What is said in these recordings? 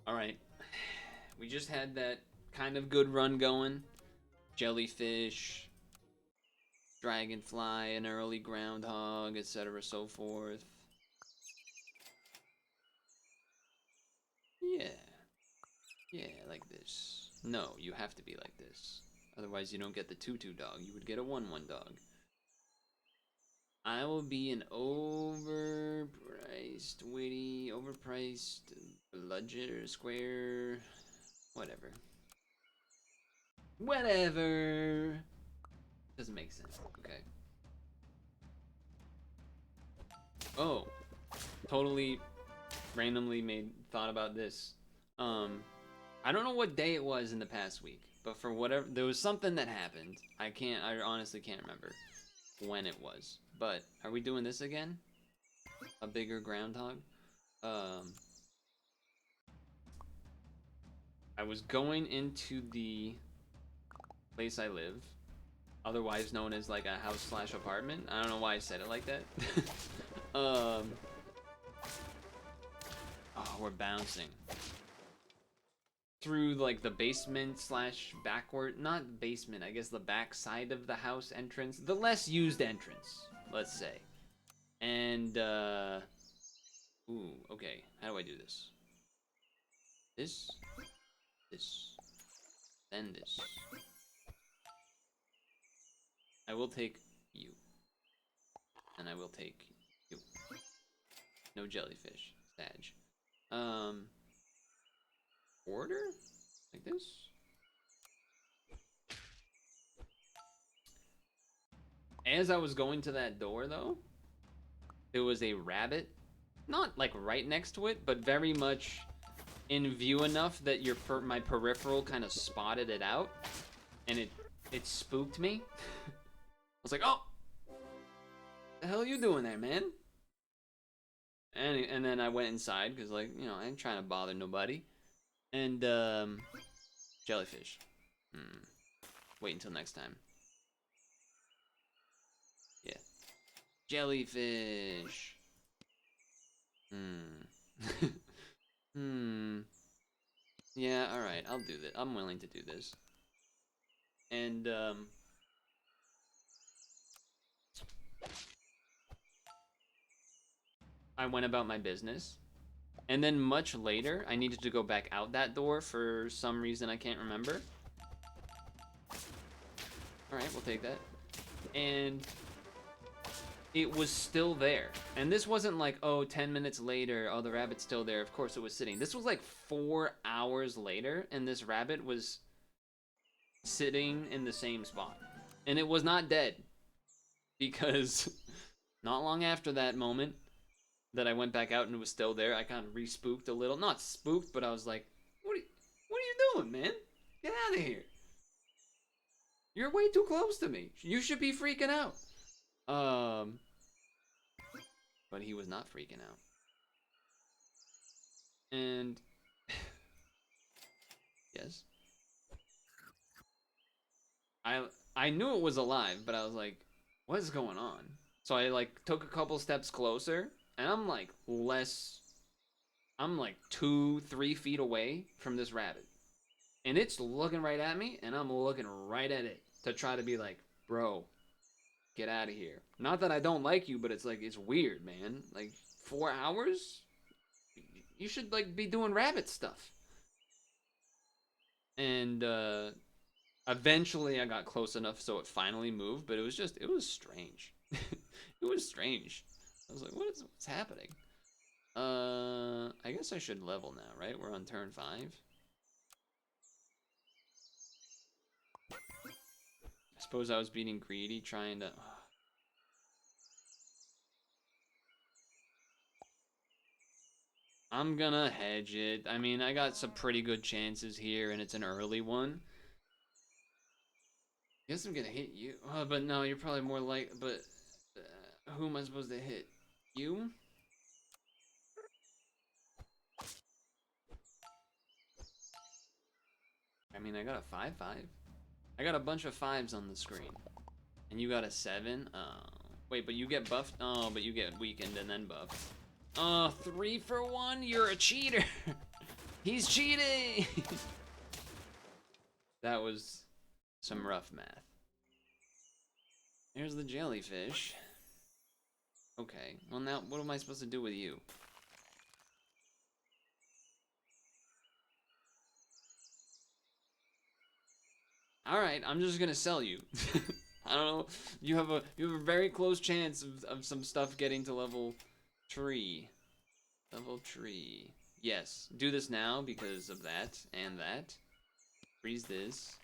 Alright. We just had that kind of good run going. Jellyfish, dragonfly, an early groundhog, etc. so forth. Yeah. Yeah, like this. No, you have to be like this. Otherwise, you don't get the tutu dog. You would get a 1-1 dog. I will be an overpriced bludger square, whatever. Whatever. Doesn't make sense. Okay. Oh, totally randomly thought about this. I don't know what day it was in the past week, but for whatever, there was something that happened. I honestly can't remember when it was. But are we doing this again? A bigger groundhog? I was going into the place I live, otherwise known as like a house slash apartment. I don't know why I said it like that. Oh, we're bouncing through like the basement slash backward, not basement, I guess the back side of the house entrance, the less used entrance, let's say. And ooh, okay, how do I do this? This, then this. I will take you, and I will take you. No jellyfish, Sag. Order? Like this? As I was going to that door, though, there was a rabbit. Not, like, right next to it, but very much in view enough that my peripheral kind of spotted it out. And it spooked me. I was like, oh! The hell are you doing there, man? And then I went inside, because, like, you know, I ain't trying to bother nobody. And, jellyfish. Wait until next time. Yeah. Jellyfish. Yeah, alright, I'll do that. I'm willing to do this. And, I went about my business. And then much later, I needed to go back out that door for some reason I can't remember. Alright, we'll take that. And it was still there. And this wasn't like, oh, 10 minutes later, oh, the rabbit's still there. Of course it was sitting. This was like 4 hours later, and this rabbit was sitting in the same spot. And it was not dead. Because not long after that moment that I went back out and it was still there, I kind of re-spooked a little. Not spooked, but I was like, what are you doing, man? Get out of here. You're way too close to me. You should be freaking out. But he was not freaking out. And yes. I knew it was alive, but I was like, what is going on? So I like took a couple steps closer, and I'm like 2-3 feet away from this rabbit. And it's looking right at me, and I'm looking right at it to try to be like, bro, get out of here. Not that I don't like you, but it's like, it's weird, man. Like, 4 hours? You should, like, be doing rabbit stuff. And, eventually I got close enough so it finally moved, but it was strange. It was strange. I was like, what's happening? I guess I should level now, right? We're on turn 5. I suppose I was being greedy, trying to... I'm gonna hedge it. I mean, I got some pretty good chances here, and it's an early one. Guess I'm gonna hit you. Oh, but no, you're probably more like... But who am I supposed to hit? You? I mean, I got a 5-5. I got a bunch of 5s on the screen. And you got a 7? Oh. Wait, but you get buffed? Oh, but you get weakened and then buffed. Oh, 3 for 1? You're a cheater! He's cheating! That was some rough math. Here's the jellyfish. Okay, well now, what am I supposed to do with you? Alright, I'm just gonna sell you. I don't know, you have a very close chance of some stuff getting to level 3. Level 3. Yes, do this now because of that and that. Freeze this.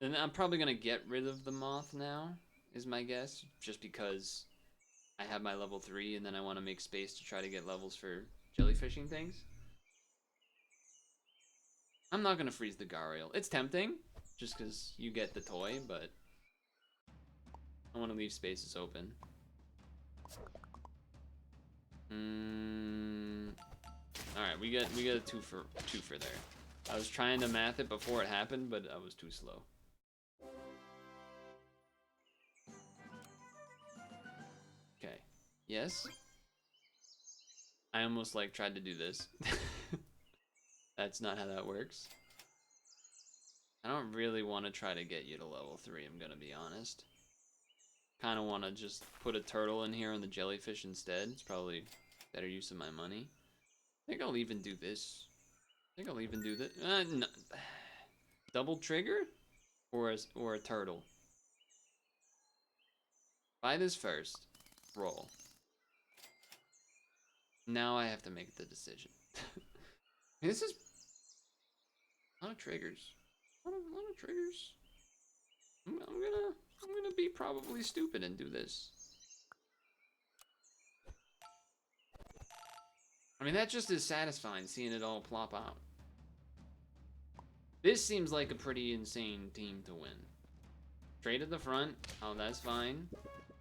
And I'm probably gonna get rid of the moth now, is my guess, just because I have my level 3 and then I want to make space to try to get levels for jellyfishing things. I'm not gonna freeze the Gariel. It's tempting, just because you get the toy, but I want to leave spaces open. Alright, we got a two for there. I was trying to math it before it happened, but I was too slow. Okay. Yes. I almost like tried to do this. That's not how that works. I don't really want to try to get you to level 3, I'm gonna be honest. Kind of want to just put a turtle in here on the jellyfish instead. It's probably better use of my money. I think I'll even do this. I think I'll even do this. No. Double trigger? Or a turtle? Buy this first. Roll. Now I have to make the decision. This is a lot of triggers. A lot of triggers. I'm gonna be probably stupid and do this. I mean, that just is satisfying, seeing it all plop out. This seems like a pretty insane team to win. Straight at the front. Oh, that's fine.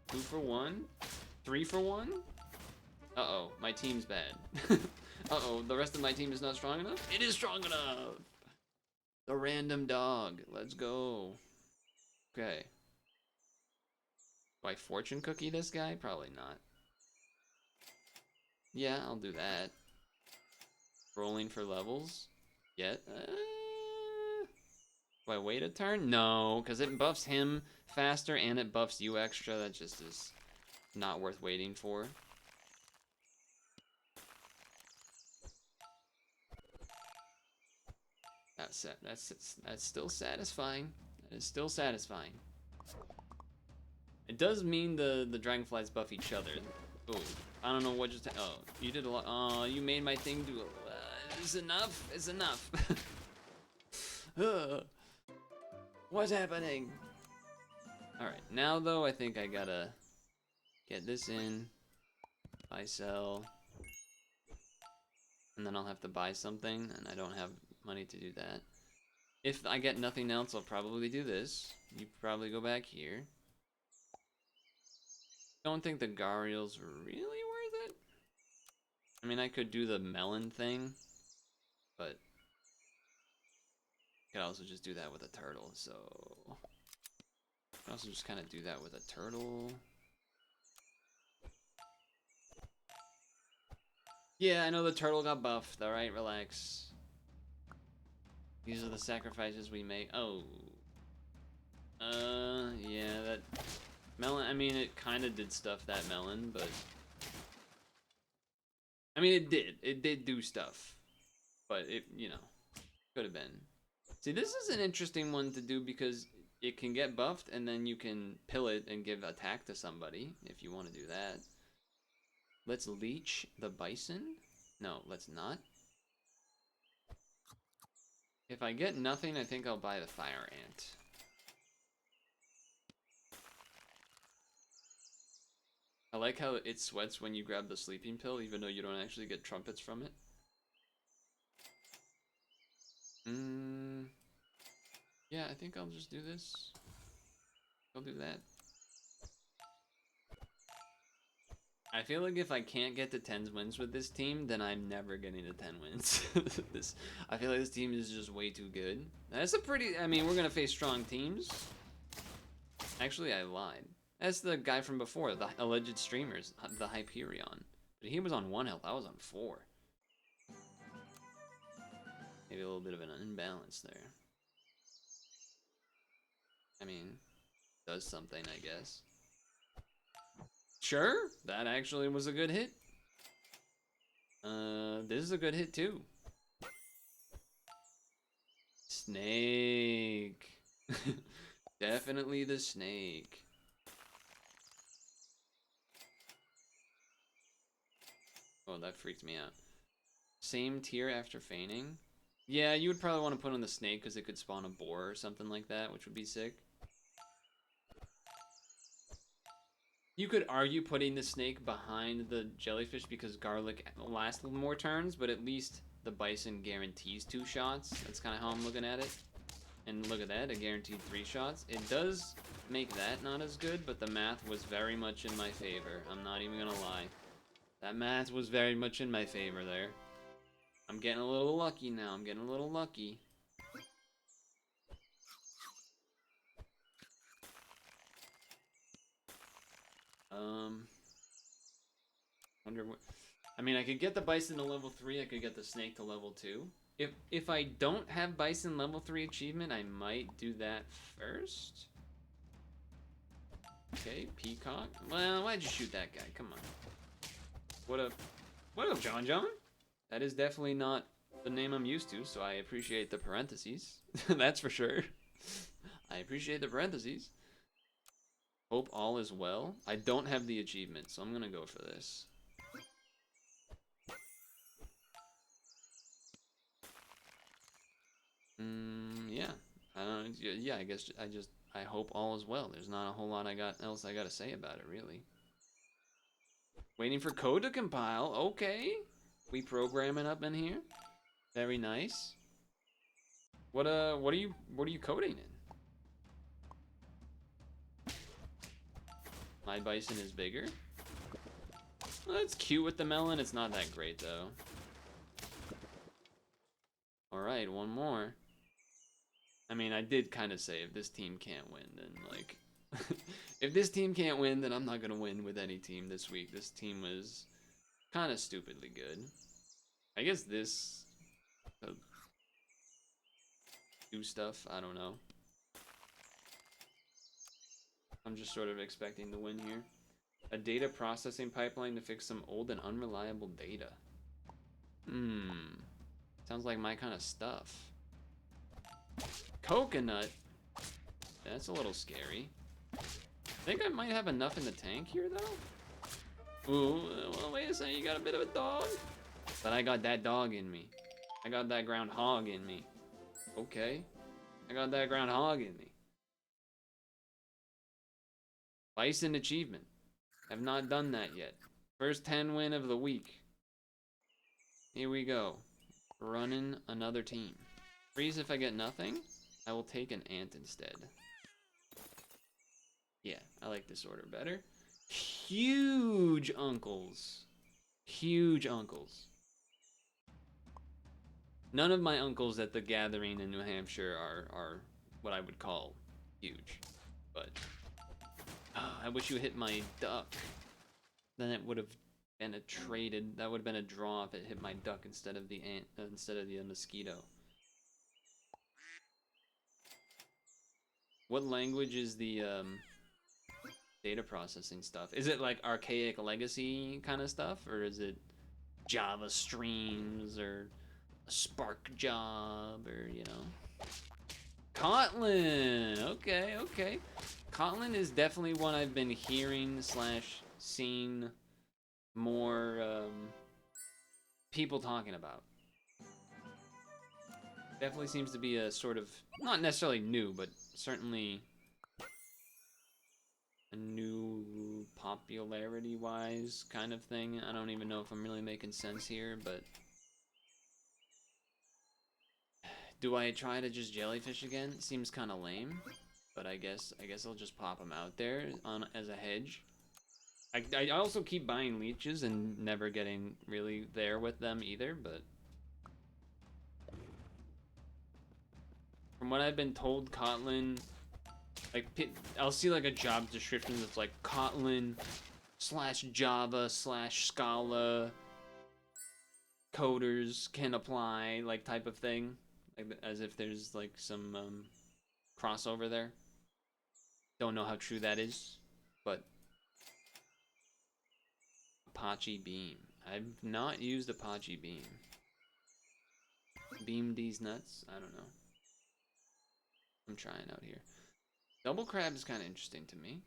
2 for 1. 3 for 1. Uh-oh, my team's bad. Uh-oh, the rest of my team is not strong enough? It is strong enough! The random dog. Let's go. Okay. Do I fortune cookie this guy? Probably not. Yeah, I'll do that. Rolling for levels? Yet? Do I wait a turn? No, because it buffs him faster and it buffs you extra. That just is not worth waiting for. That's still satisfying. That is still satisfying. It does mean the dragonflies buff each other. Oh, I don't know what just. Oh, you did a lot. Oh, you made my thing do. It's enough. It's enough. What's happening? All right, now though, I think I gotta get this in. Buy, sell, and then I'll have to buy something, and I don't have money to do that. If I get nothing else, I'll probably do this. You probably go back here. Don't think the Gariel's really worth it. I mean, I could do the melon thing, but I could also just do that with a turtle, so I could also just kind of do that with a turtle. Yeah, I know the turtle got buffed. Alright, relax. These are the sacrifices we make. Oh. Yeah, that melon, I mean, it kind of did stuff, that melon, but I mean, it did do stuff, but it, you know, could have been. See, this is an interesting one to do because it can get buffed and then you can pill it and give attack to somebody if you want to do that. Let's leech the bison. No, let's not. If I get nothing, I think I'll buy the fire ant. I like how it sweats when you grab the sleeping pill, even though you don't actually get trumpets from it. Yeah, I think I'll just do this. I'll do that. I feel like if I can't get to 10 wins with this team, then I'm never getting to 10 wins. I feel like this team is just way too good. That's a pretty, I mean, we're gonna face strong teams. Actually, I lied. That's the guy from before, the alleged streamers, the Hyperion. But he was on 1 health, I was on 4. Maybe a little bit of an imbalance there. I mean, does something, I guess. Sure, that actually was a good hit. This is a good hit too. Snake. Definitely the snake. Oh, that freaked me out. Same tier after feigning. Yeah, you would probably want to put on the snake because it could spawn a boar or something like that, which would be sick. You could argue putting the snake behind the jellyfish because garlic lasts more turns, but at least the bison guarantees 2 shots. That's kind of how I'm looking at it. And look at that, it guaranteed 3 shots. It does make that not as good, but the math was very much in my favor. I'm not even gonna lie. That math was very much in my favor there. I'm getting a little lucky now. I'm getting a little lucky. Wonder what... I mean, I could get the bison to level 3. I could get the snake to level 2. If I don't have bison level 3 achievement, I might do that first. Okay, peacock. Well, why'd you shoot that guy? Come on. What up, John John? That is definitely not the name I'm used to, so I appreciate the parentheses. That's for sure. I appreciate the parentheses. Hope all is well. I don't have the achievement, so I'm gonna go for this. Yeah. Yeah, I guess I hope all is well. There's not a whole lot else I gotta say about it, really. Waiting for code to compile. Okay. We programming up in here. Very nice. What are you coding in? My bison is bigger. Well, that's cute with the melon. It's not that great though. All right, one more. I mean, I did kind of say if this team can't win, then like, if this team can't win, then I'm not gonna win with any team this week. This team was kind of stupidly good. I guess this do stuff. I don't know. I'm just sort of expecting to win here. A data processing pipeline to fix some old and unreliable data. Sounds like my kind of stuff. Coconut? That's a little scary. I think I might have enough in the tank here, though. Ooh, well, wait a second, you got a bit of a dog? But I got that dog in me. I got that groundhog in me. Okay. I got that groundhog in me. Bison achievement. I've not done that yet. First 10 win of the week. Here we go. Running another team. Freeze if I get nothing. I will take an ant instead. Yeah, I like this order better. Huge uncles. Huge uncles. None of my uncles at the gathering in New Hampshire are what I would call huge. But I wish you hit my duck. Then it would have been a traded. That would have been a draw if it hit my duck instead of the ant, instead of the mosquito. What language is the data processing stuff? Is it like archaic legacy kind of stuff, or is it Java streams or a Spark job, or you know? Kotlin. Okay, okay. Kotlin is definitely one I've been hearing / seeing more people talking about. Definitely seems to be a sort of, not necessarily new, but certainly a new popularity-wise kind of thing. I don't even know if I'm really making sense here, but do I try to just jellyfish again? Seems kind of lame, but I guess I'll just pop them out there on as a hedge. I also keep buying leeches and never getting really there with them either, but from what I've been told, Kotlin, like, I'll see like a job description that's like Kotlin Java / Scala coders can apply, like, type of thing, like, as if there's like some crossover there. Don't know how true that is, but Apache Beam. I've not used Apache Beam. Beam these nuts? I don't know. I'm trying out here. Double crab is kind of interesting to me,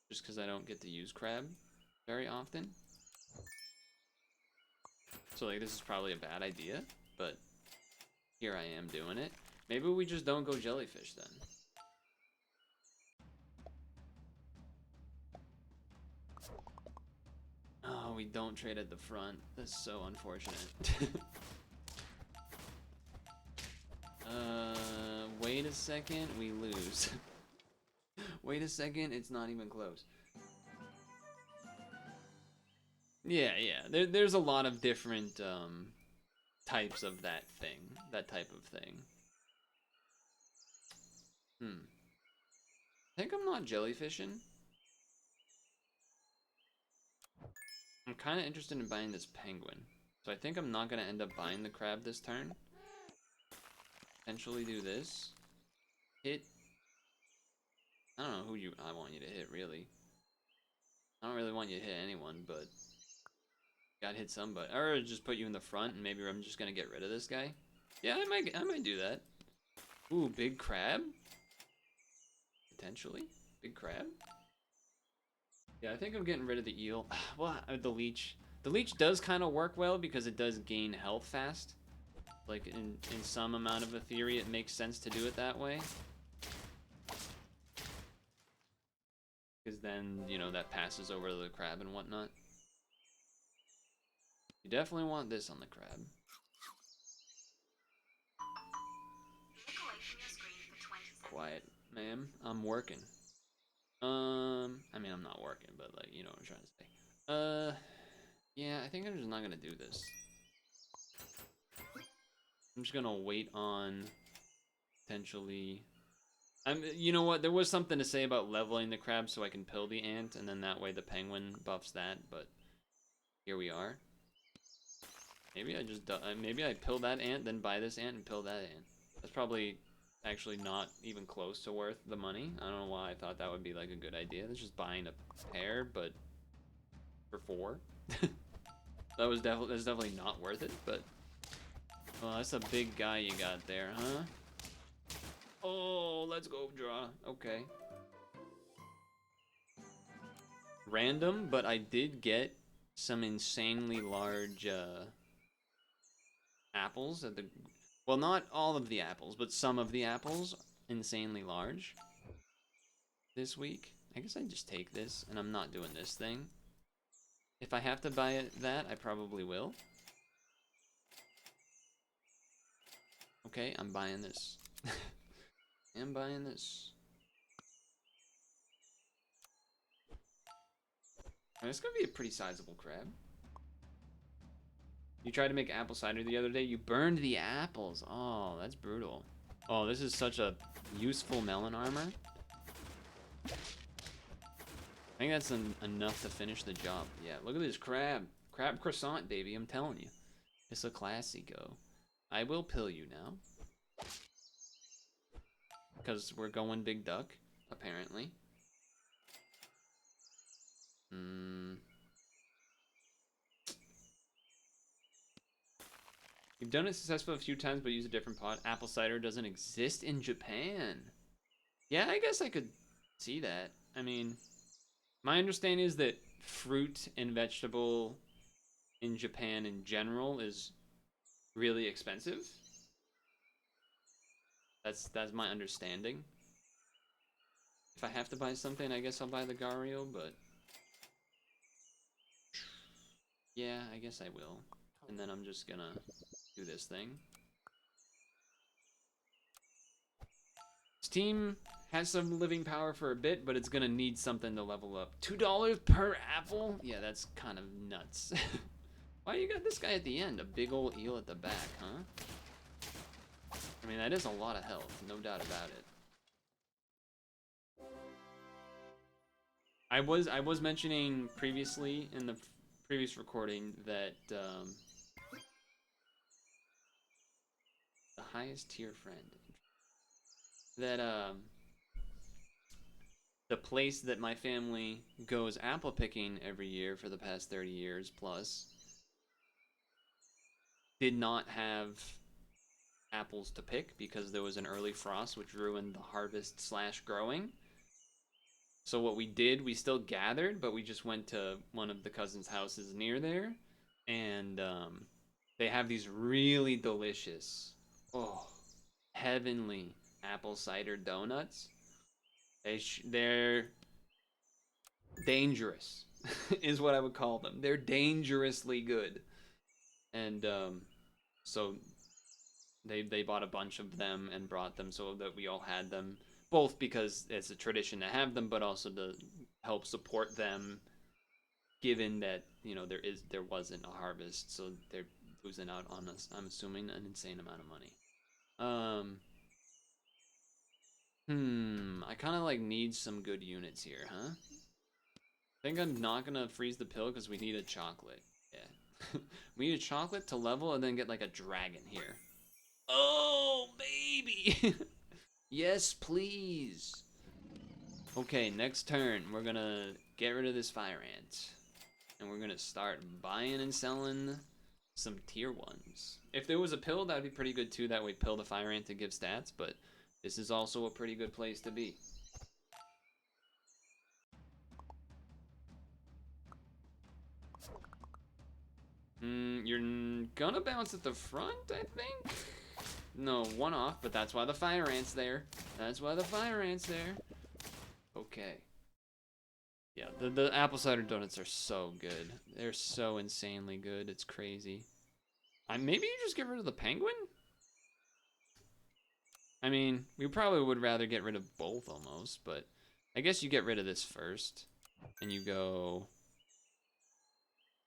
just because I don't get to use crab very often. So like this is probably a bad idea, but here I am doing it. Maybe we just don't go jellyfish then. Oh, we don't trade at the front. That's so unfortunate. Wait a second, we lose. Wait a second, it's not even close. Yeah, there's a lot of different types of that type of thing. I think I'm not jellyfishing. I'm kind of interested in buying this penguin. So I think I'm not going to end up buying the crab this turn. Potentially do this. Hit. I don't know who I want you to hit, really. I don't really want you to hit anyone, but gotta hit somebody. Or just put you in the front and maybe I'm just going to get rid of this guy. Yeah, I might do that. Ooh, big crab? Potentially. Big crab? Yeah, I think I'm getting rid of the eel. Well, the leech. The leech does kind of work well because it does gain health fast. Like, in some amount of a theory, it makes sense to do it that way. Because then, you know, that passes over to the crab and whatnot. You definitely want this on the crab. Quiet, ma'am. I'm working. I mean, I'm not working, but, like, you know what I'm trying to say. Yeah, I think I'm just not gonna do this. I'm just gonna wait on potentially. You know what? There was something to say about leveling the crab so I can pill the ant, and then that way the penguin buffs that. But here we are. Maybe I just maybe I pill that ant, then buy this ant and pill that ant. That's probably actually not even close to worth the money. I don't know why I thought that would be like a good idea. That's just buying a pair, but for 4. That's definitely not worth it. But well, that's a big guy you got there, huh? Oh, let's go draw. Okay. Random, but I did get some insanely large apples at the. Well, not all of the apples, but some of the apples insanely large this week. I guess I just take this, and I'm not doing this thing. If I have to buy that, I probably will. Okay, I'm buying this. I'm buying this. And it's gonna be a pretty sizable crab. You tried to make apple cider the other day. You burned the apples. Oh, that's brutal. Oh, this is such a useful melon armor. I think that's enough to finish the job. Yeah, look at this crab. Crab croissant, baby. I'm telling you. It's a classy go. I will pill you now. Because we're going big duck, apparently. You've done it successfully a few times, but use a different pot. Apple cider doesn't exist in Japan. Yeah, I guess I could see that. I mean, my understanding is that fruit and vegetable in Japan in general is really expensive. That's my understanding. If I have to buy something, I guess I'll buy the Gario, but yeah, I guess I will. And then I'm just gonna do this thing. Steam has some living power for a bit, but it's gonna need something to level up. $2 per apple? Yeah, that's kind of nuts. Why you got this guy at the end? A big old eel at the back, huh? I mean, that is a lot of health, no doubt about it. I was mentioning previously in the previous recording that the highest tier friend, that the place that my family goes apple picking every year for the past 30 years plus did not have apples to pick because there was an early frost which ruined the harvest slash growing. So what we did, we still gathered, but we just went to one of the cousins' houses near there, and they have these really delicious, oh, heavenly apple cider donuts. They're dangerous, is what I would call them. They're dangerously good, and so they bought a bunch of them and brought them so that we all had them, both because it's a tradition to have them, but also to help support them, given that there wasn't a harvest, so they're losing out on us. I'm assuming an insane amount of money. I kind of like need some good units here, huh? I think I'm not gonna freeze the pill because we need a chocolate. Yeah, we need a chocolate to level and then get like a dragon here. Oh, baby! Yes, please. Okay, next turn, we're gonna get rid of this fire ant. And we're gonna start buying and selling some tier 1s. If there was a pill, that'd be pretty good too. That way pill the fire ant to give stats, but this is also a pretty good place to be. You're gonna bounce at the front, I think? No, one off, but that's why the fire ant's there. That's why the fire ant's there. Okay. Yeah, the apple cider donuts are so good. They're so insanely good. It's crazy. Maybe you just get rid of the penguin? I mean, we probably would rather get rid of both almost, but I guess you get rid of this first. And you go...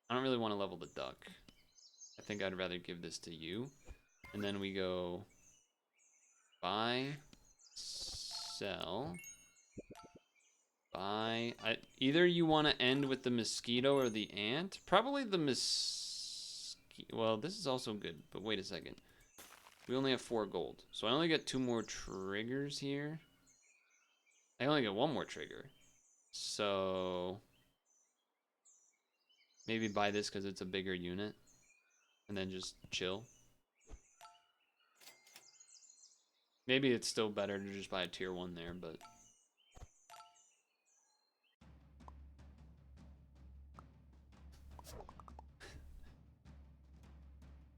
I don't really want to level the duck. I think I'd rather give this to you. And then we go... buy... sell... buy... either you want to end with the mosquito or the ant. Probably the mosquito... well, this is also good, but wait a second. We only have 4 gold, so I only get 2 more triggers here. I only get 1 more trigger. So... maybe buy this because it's a bigger unit. And then just chill. Maybe it's still better to just buy a tier 1 there, but...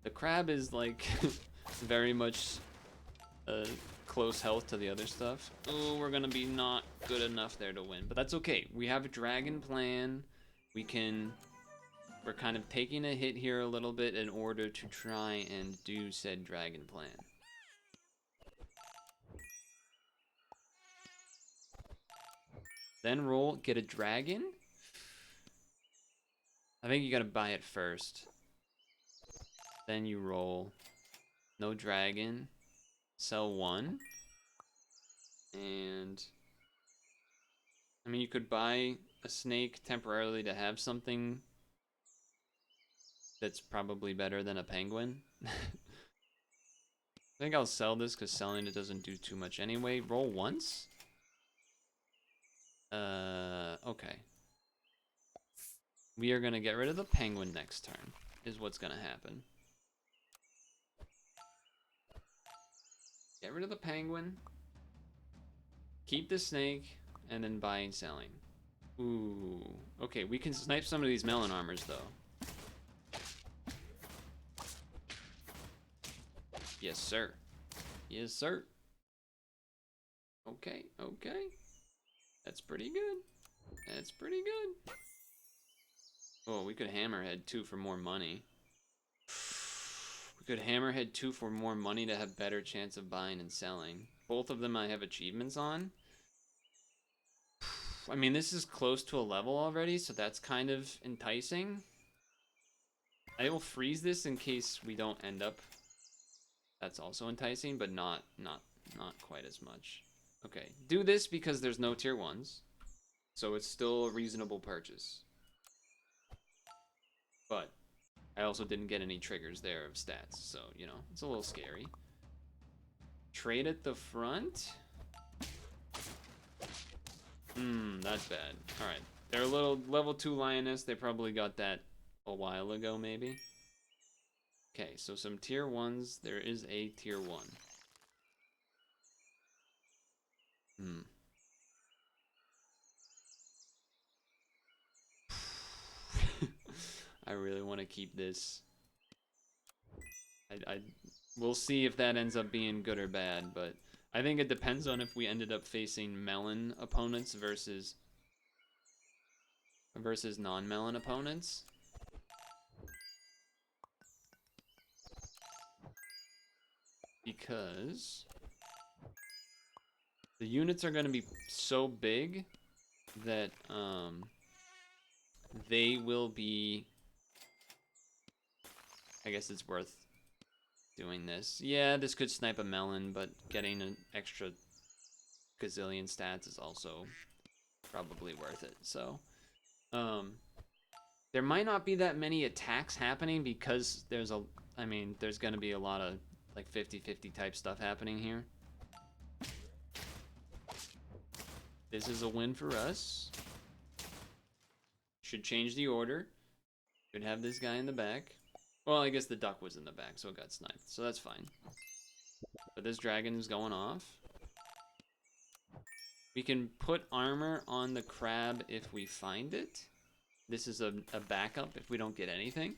the crab is like very much close health to the other stuff. Oh, we're gonna be not good enough there to win, but that's okay. We have a dragon plan. We're kind of taking a hit here a little bit in order to try and do said dragon plan. Then roll, get a dragon. I think you gotta buy it first. Then you roll. No dragon. Sell 1. And... I mean, you could buy a snake temporarily to have something that's probably better than a penguin. I think I'll sell this because selling it doesn't do too much anyway. Roll once? Okay. We are gonna get rid of the penguin next turn, is what's gonna happen. Get rid of the penguin. Keep the snake, and then buy and selling. Ooh. Okay, we can snipe some of these melon armors, though. Yes, sir. Yes, sir. Okay, okay. That's pretty good. That's pretty good. Oh, we could hammerhead 2 for more money. We could hammerhead 2 for more money to have better chance of buying and selling. Both of them I have achievements on. I mean, this is close to a level already, so that's kind of enticing. I will freeze this in case we don't end up. That's also enticing, but not quite as much. Okay, do this because there's no tier 1s. So it's still a reasonable purchase. But I also didn't get any triggers there of stats, so, you know, it's a little scary. Trade at the front? That's bad. Alright. They're a little level 2 lioness. They probably got that a while ago, maybe. Okay, so some tier 1s. There is a tier 1. I really want to keep this. We'll see if that ends up being good or bad, but I think it depends on if we ended up facing melon opponents versus non-melon opponents. Because the units are going to be so big that they will be, I guess it's worth doing this. Yeah, this could snipe a melon, but getting an extra gazillion stats is also probably worth it. So there might not be that many attacks happening because there's going to be a lot of like 50-50 type stuff happening here. This is a win for us. Should change the order. Should have this guy in the back. Well, I guess the duck was in the back, so it got sniped. So that's fine. But this dragon is going off. We can put armor on the crab if we find it. This is a backup if we don't get anything.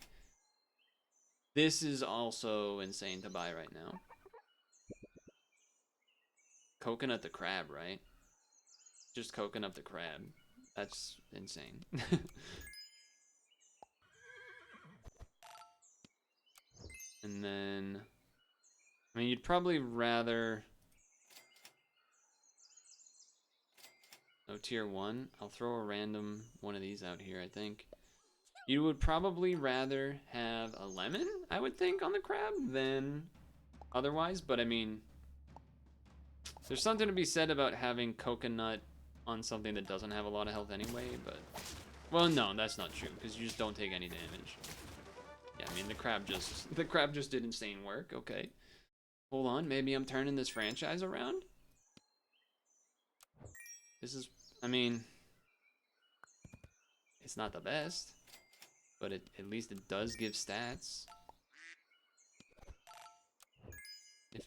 This is also insane to buy right now. Coconut the crab, right? Just coconut the crab. That's insane. And then, I mean, you'd probably rather... No tier 1. I'll throw a random one of these out here, I think. You would probably rather have a lemon, I would think, on the crab than otherwise. But I mean, there's something to be said about having coconut on something that doesn't have a lot of health anyway. But, well, no, that's not true because you just don't take any damage. Yeah, I mean, the crab just did insane work. Okay, hold on, maybe I'm turning this franchise around. This is, I mean, it's not the best, but at least it does give stats.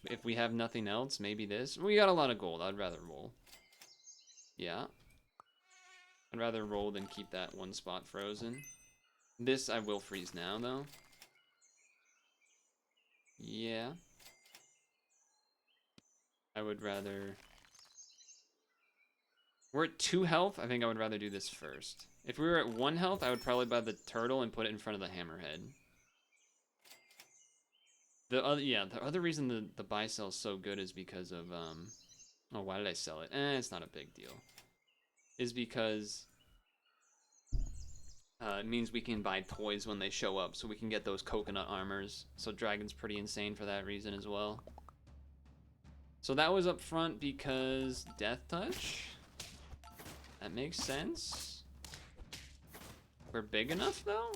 If we have nothing else, maybe this. We got a lot of gold. I'd rather roll. Yeah. I'd rather roll than keep that one spot frozen. This I will freeze now, though. Yeah. I would rather... We're at 2 health. I think I would rather do this first. If we were at 1 health, I would probably buy the turtle and put it in front of the hammerhead. The other reason the buy sell is so good is because of oh, why did I sell it? It's not a big deal. Is because it means we can buy toys when they show up, so we can get those coconut armors. So Dragon's pretty insane for that reason as well. So that was up front because Death Touch. That makes sense. We're big enough though?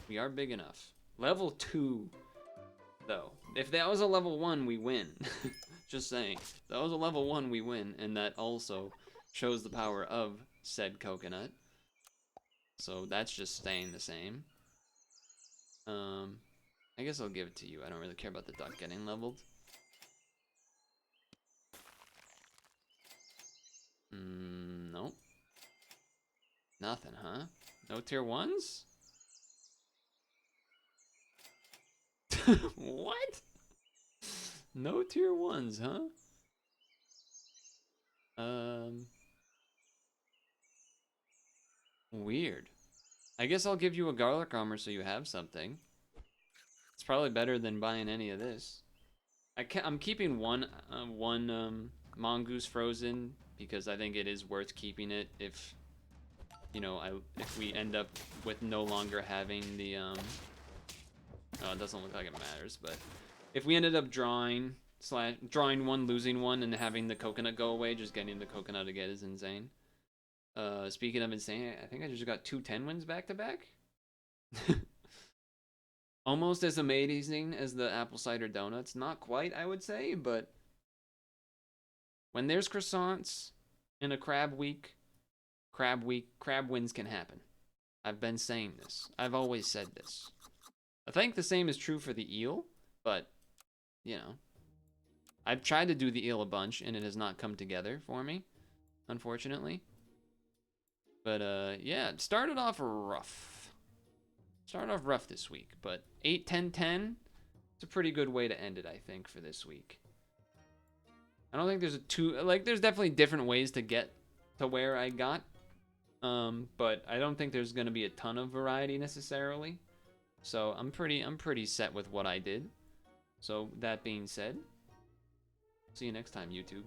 We are big enough. Level 2 though. If that was a level 1, we win. Just saying. If that was a level 1, we win, and that also shows the power of said coconut. So that's just staying the same. I guess I'll give it to you. I don't really care about the duck getting leveled. Nope. Nothing, huh? No tier 1s? What? No tier 1s, huh? Weird. I guess I'll give you a garlic armor so you have something. It's probably better than buying any of this. I'm keeping one mongoose frozen because I think it is worth keeping it if, you know, if we end up with no longer having the oh, it doesn't look like it matters, but if we ended up drawing one, losing one, and having the coconut go away, just getting the coconut again is insane. Speaking of insane, I think I just got 2 10 wins back to back. Almost as amazing as the apple cider donuts. Not quite, I would say, but when there's croissants in a crab wins can happen. I've been saying this. I've always said this. I think the same is true for the eel, but, you know. I've tried to do the eel a bunch, and it has not come together for me, unfortunately. But, yeah, it started off rough. Started off rough this week, but 8, 10, 10, it's a pretty good way to end it, I think, for this week. I don't think there's there's definitely different ways to get to where I got. But I don't think there's going to be a ton of variety necessarily. So I'm pretty set with what I did. So that being said, see you next time, YouTube.